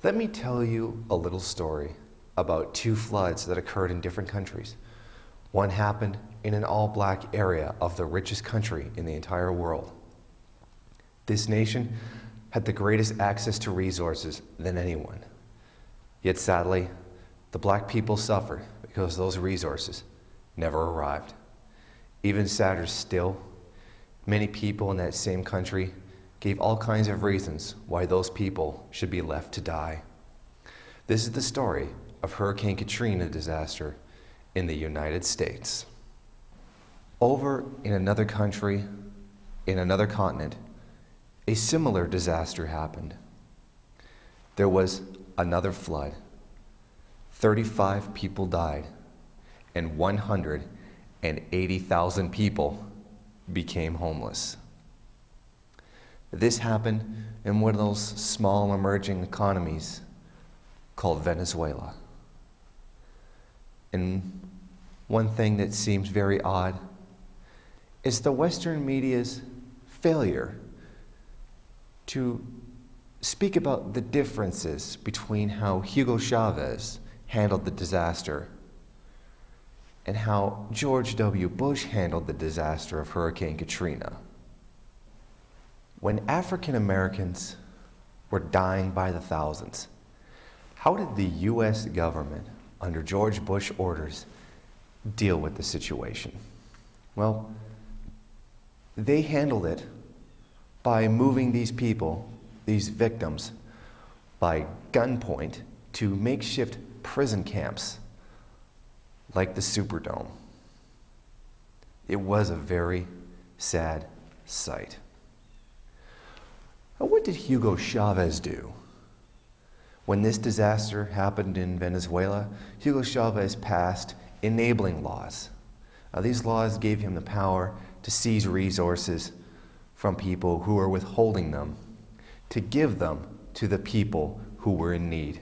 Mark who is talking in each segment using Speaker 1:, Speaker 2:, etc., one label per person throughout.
Speaker 1: Let me tell you a little story about two floods that occurred in different countries. One happened in an all-black area of the richest country in the entire world. This nation had the greatest access to resources than anyone. Yet sadly, the black people suffered because those resources never arrived. Even sadder still, many people in that same country gave all kinds of reasons why those people should be left to die. This is the story of Hurricane Katrina disaster in the United States. Over in another country, in another continent, a similar disaster happened. There was another flood. 35 people died, and 180,000 people became homeless. This happened in one of those small emerging economies called Venezuela. And one thing that seems very odd is the Western media's failure to speak about the differences between how Hugo Chavez handled the disaster and how George W. Bush handled the disaster of Hurricane Katrina. When African Americans were dying by the thousands, how did the US government, under George Bush orders, deal with the situation? Well, they handled it by moving these people, these victims, by gunpoint to makeshift prison camps like the Superdome. It was a very sad sight. Now, what did Hugo Chavez do? When this disaster happened in Venezuela, Hugo Chavez passed enabling laws. These laws gave him the power to seize resources from people who were withholding them, to give them to the people who were in need.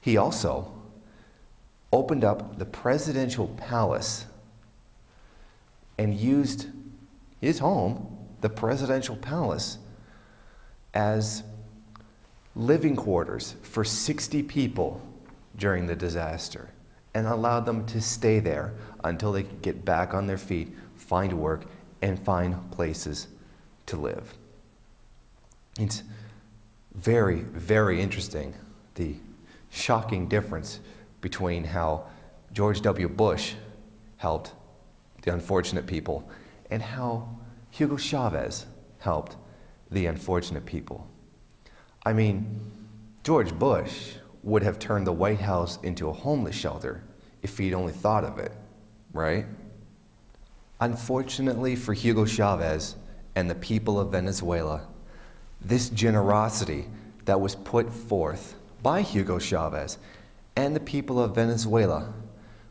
Speaker 1: He also opened up the presidential palace and used his home, the presidential palace, as living quarters for 60 people during the disaster, and allowed them to stay there until they could get back on their feet, find work, and find places to live. It's very, very interesting, the shocking difference between how George W. Bush helped the unfortunate people and how Hugo Chavez helped the unfortunate people. I mean, George Bush would have turned the White House into a homeless shelter if he'd only thought of it, right? Unfortunately for Hugo Chavez and the people of Venezuela, this generosity that was put forth by Hugo Chavez and the people of Venezuela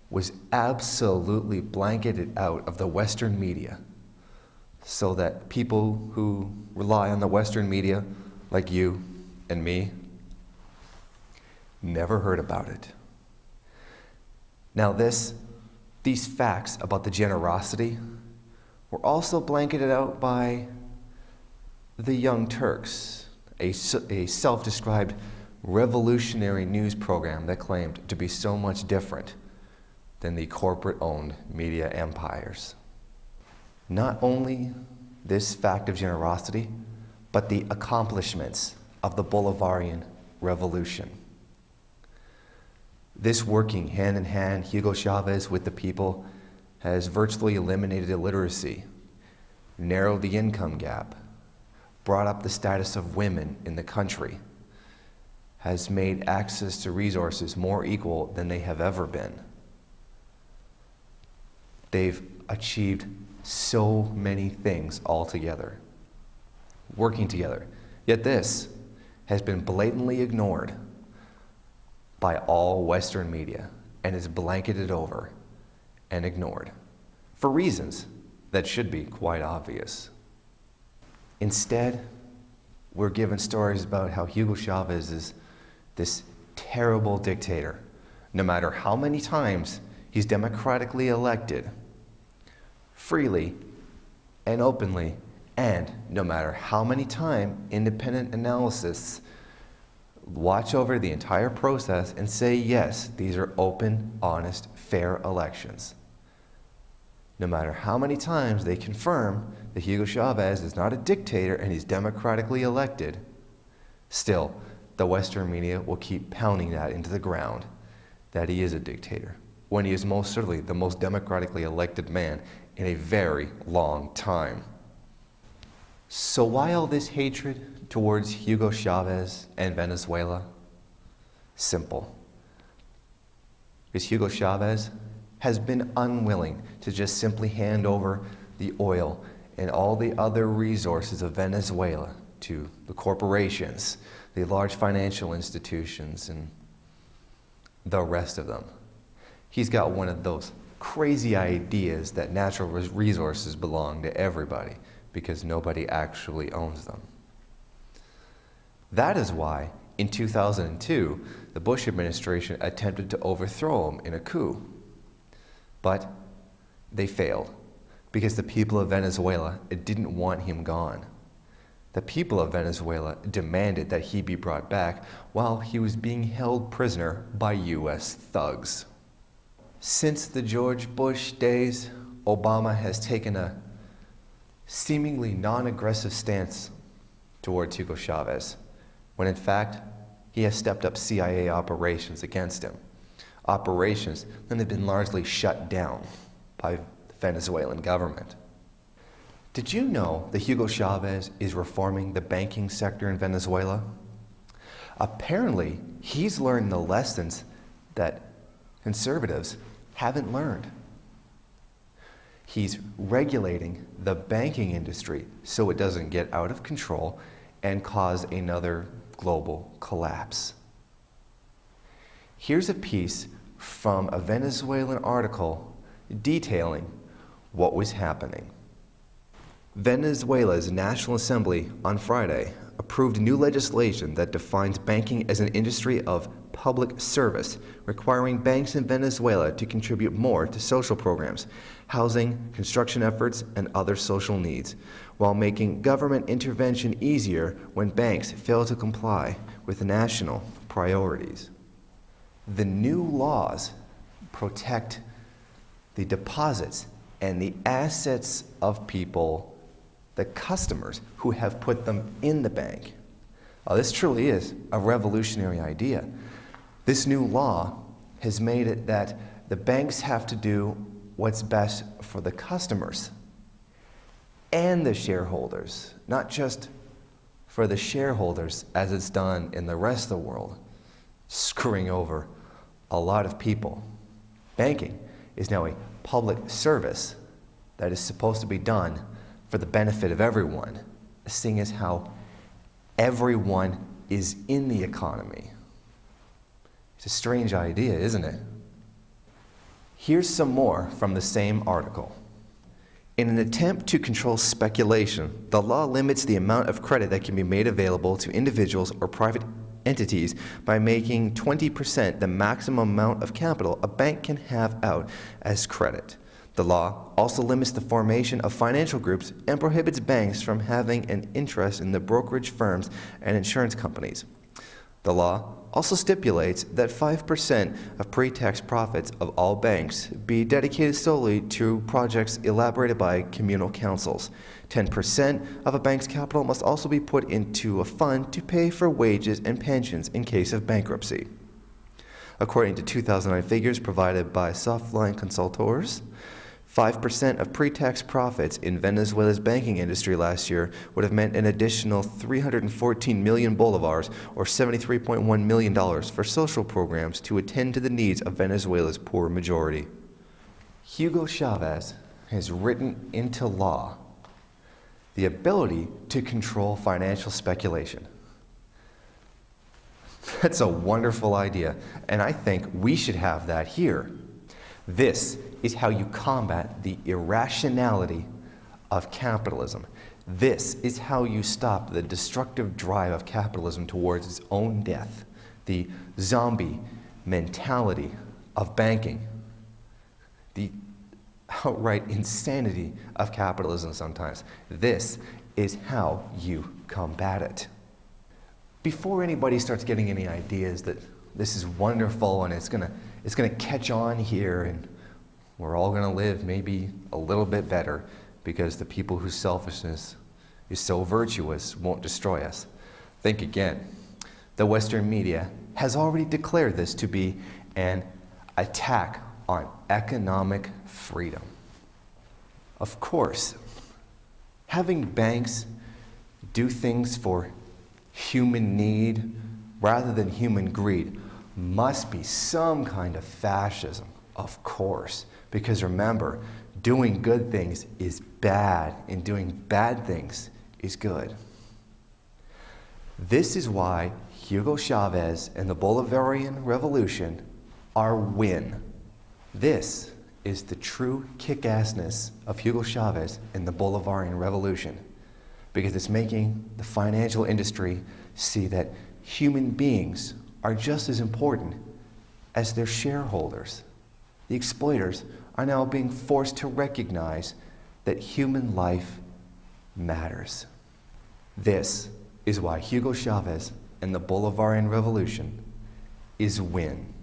Speaker 1: was absolutely blanketed out of the Western media, so that people who rely on the Western media, like you and me, never heard about it. Now these facts about the generosity were also blanketed out by the Young Turks, a self-described revolutionary news program that claimed to be so much different than the corporate-owned media empires. Not only this fact of generosity, but the accomplishments of the Bolivarian revolution. This working hand in hand, Hugo Chavez with the people has virtually eliminated illiteracy, narrowed the income gap, brought up the status of women in the country, has made access to resources more equal than they have ever been. They've achieved so many things all together, working together. Yet this has been blatantly ignored by all Western media and is blanketed over and ignored for reasons that should be quite obvious. Instead, we're given stories about how Hugo Chavez is this terrible dictator. No matter how many times he's democratically elected, freely and openly, and no matter how many times independent analysis watch over the entire process and say, yes, these are open, honest, fair elections. No matter how many times they confirm that Hugo Chavez is not a dictator and he's democratically elected, still, the Western media will keep pounding that into the ground, that he is a dictator, when he is most certainly the most democratically elected man in a very long time. So why all this hatred towards Hugo Chavez and Venezuela? Simple. Because Hugo Chavez has been unwilling to just simply hand over the oil and all the other resources of Venezuela to the corporations, the large financial institutions, and the rest of them. He's got one of those crazy ideas that natural resources belong to everybody because nobody actually owns them. That is why, in 2002, the Bush administration attempted to overthrow him in a coup. But they failed because the people of Venezuela didn't want him gone. The people of Venezuela demanded that he be brought back while he was being held prisoner by US thugs. Since the George Bush days, Obama has taken a seemingly non-aggressive stance towards Hugo Chavez, when in fact, he has stepped up CIA operations against him. Operations that have been largely shut down by the Venezuelan government. Did you know that Hugo Chavez is reforming the banking sector in Venezuela? Apparently, he's learned the lessons that conservatives haven't learned. He's regulating the banking industry so it doesn't get out of control and cause another global collapse. Here's a piece from a Venezuelan article detailing what was happening. Venezuela's National Assembly on Friday approved new legislation that defines banking as an industry of public service, requiring banks in Venezuela to contribute more to social programs, housing, construction efforts, and other social needs, while making government intervention easier when banks fail to comply with national priorities. The new laws protect the deposits and the assets of people, the customers who have put them in the bank. This truly is a revolutionary idea. This new law has made it that the banks have to do what's best for the customers and the shareholders, not just for the shareholders as it's done in the rest of the world, screwing over a lot of people. Banking is now a public service that is supposed to be done for the benefit of everyone, seeing as how everyone is in the economy. It's a strange idea, isn't it? Here's some more from the same article. In an attempt to control speculation, the law limits the amount of credit that can be made available to individuals or private entities by making 20% the maximum amount of capital a bank can have out as credit. The law also limits the formation of financial groups and prohibits banks from having an interest in the brokerage firms and insurance companies. The law also stipulates that 5% of pre-tax profits of all banks be dedicated solely to projects elaborated by communal councils. 10% of a bank's capital must also be put into a fund to pay for wages and pensions in case of bankruptcy. According to 2009 figures provided by Softline Consultors, 5% of pre-tax profits in Venezuela's banking industry last year would have meant an additional 314 million bolivars, or $73.1 million, for social programs to attend to the needs of Venezuela's poor majority. Hugo Chavez has written into law the ability to control financial speculation. That's a wonderful idea, and I think we should have that here. This is how you combat the irrationality of capitalism. This is how you stop the destructive drive of capitalism towards its own death, the zombie mentality of banking, the outright insanity of capitalism sometimes. This is how you combat it. before anybody starts getting any ideas that this is wonderful and it's gonna catch on here and we're all gonna live maybe a little bit better because the people whose selfishness is so virtuous won't destroy us, think again. The Western media has already declared this to be an attack on economic freedom. Of course, having banks do things for human need rather than human greed must be some kind of fascism, of course, because remember, doing good things is bad and doing bad things is good. This is why Hugo Chavez and the Bolivarian Revolution are win. This is the true kick-assness of Hugo Chavez and the Bolivarian Revolution, because it's making the financial industry see that human beings are just as important as their shareholders. The exploiters are now being forced to recognize that human life matters. This is why Hugo Chavez and the Bolivarian Revolution is win.